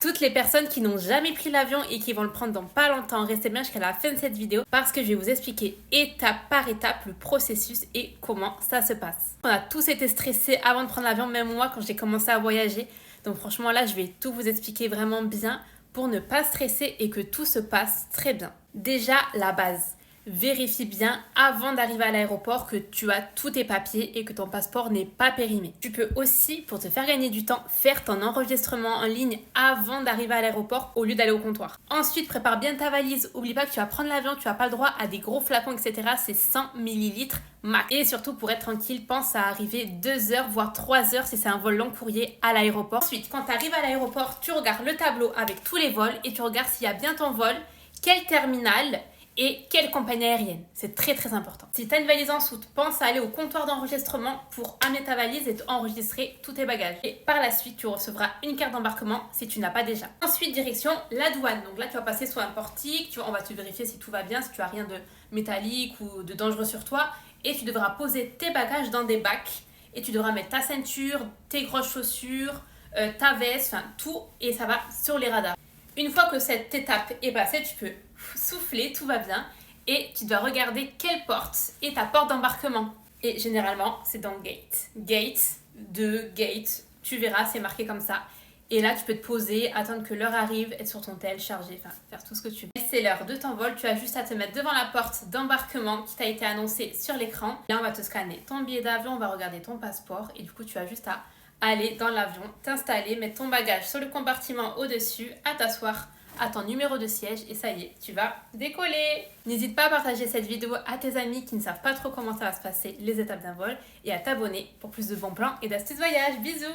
Toutes les personnes qui n'ont jamais pris l'avion et qui vont le prendre dans pas longtemps, restez bien jusqu'à la fin de cette vidéo parce que je vais vous expliquer étape par étape le processus et comment ça se passe. On a tous été stressés avant de prendre l'avion, même moi quand j'ai commencé à voyager. Donc franchement là, je vais tout vous expliquer vraiment bien pour ne pas stresser et que tout se passe très bien. Déjà, la base. Vérifie bien avant d'arriver à l'aéroport que tu as tous tes papiers et que ton passeport n'est pas périmé. Tu peux aussi, pour te faire gagner du temps, faire ton enregistrement en ligne avant d'arriver à l'aéroport au lieu d'aller au comptoir. Ensuite, prépare bien ta valise. Oublie pas que tu vas prendre l'avion, tu n'as pas le droit à des gros flacons, etc. C'est 100 ml max. Et surtout, pour être tranquille, pense à arriver 2 heures, voire 3 heures si c'est un vol long courrier à l'aéroport. Ensuite, quand tu arrives à l'aéroport, tu regardes le tableau avec tous les vols et tu regardes s'il y a bien ton vol, quel terminal et quelle compagnie aérienne. C'est très très important. Si tu as une valise en soute, pense à aller au comptoir d'enregistrement pour amener ta valise et enregistrer tous tes bagages. Et par la suite, tu recevras une carte d'embarquement si tu n'as pas déjà. Ensuite, direction la douane. Donc là, tu vas passer sous un portique, on va te vérifier si tout va bien, si tu n'as rien de métallique ou de dangereux sur toi. Et tu devras poser tes bagages dans des bacs. Et tu devras mettre ta ceinture, tes grosses chaussures, ta veste, enfin tout. Et ça va sur les radars. Une fois que cette étape est passée, tu peux souffler, tout va bien. Et tu dois regarder quelle porte est ta porte d'embarquement. Et généralement, c'est dans Gate. Gate, 2, Gate, tu verras, c'est marqué comme ça. Et là, tu peux te poser, attendre que l'heure arrive, être sur ton tel, charger, enfin, faire tout ce que tu veux. C'est l'heure de ton vol, tu as juste à te mettre devant la porte d'embarquement qui t'a été annoncée sur l'écran. Là, on va te scanner ton billet d'avion, on va regarder ton passeport. Et du coup, tu as juste à aller dans l'avion, t'installer, mettre ton bagage sur le compartiment au-dessus, à t'asseoir à ton numéro de siège et ça y est, tu vas décoller. N'hésite pas à partager cette vidéo à tes amis qui ne savent pas trop comment ça va se passer, les étapes d'un vol, et à t'abonner pour plus de bons plans et d'astuces voyage. Bisous!